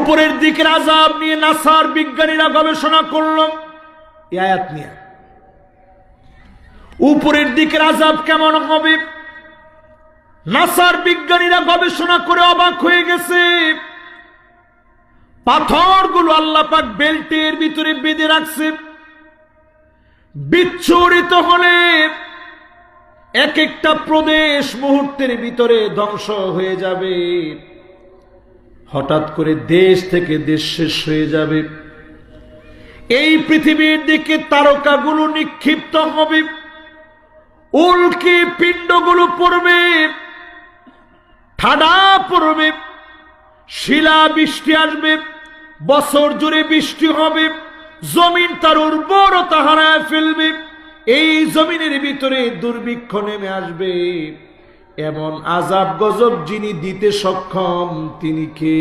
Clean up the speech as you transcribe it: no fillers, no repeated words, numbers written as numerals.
উপরের দিকের আযাব নিয়ে নাসার বিজ্ঞানীরা গবেষণা করল এই আয়াত নিয়ে। উপরের দিকের আযাব কেমন হবে নাসার বিজ্ঞানীরা গবেষণা করে অবাক হয়ে গেছে। পাথরগুলো আল্লাহ পাক বেল্টের ভিতরে বেঁধে রাখছে, বিচ্ছুরিত হলে এক একটা প্রদেশ মুহূর্তের ভিতরে ধ্বংস হয়ে যাবে। হঠাৎ করে দেশ থেকে দেশ শেষ হয়ে যাবে। এই পৃথিবীর দিকে তারকাগুলো নিক্ষিপ্ত হবে, উল্কি পিণ্ডগুলো পড়বে, ঠাডা পড়বে, শিলা বৃষ্টি আসবে, বছর জুড়ে বৃষ্টি হবে, জমিন তার উর্বরতা হারায় ফেলবে। এই জমিনের ভিতরে দুর্ভিক্ষ নেমে আসবে। এমন আযাব গজব যিনি দিতে সক্ষম তিনি কে?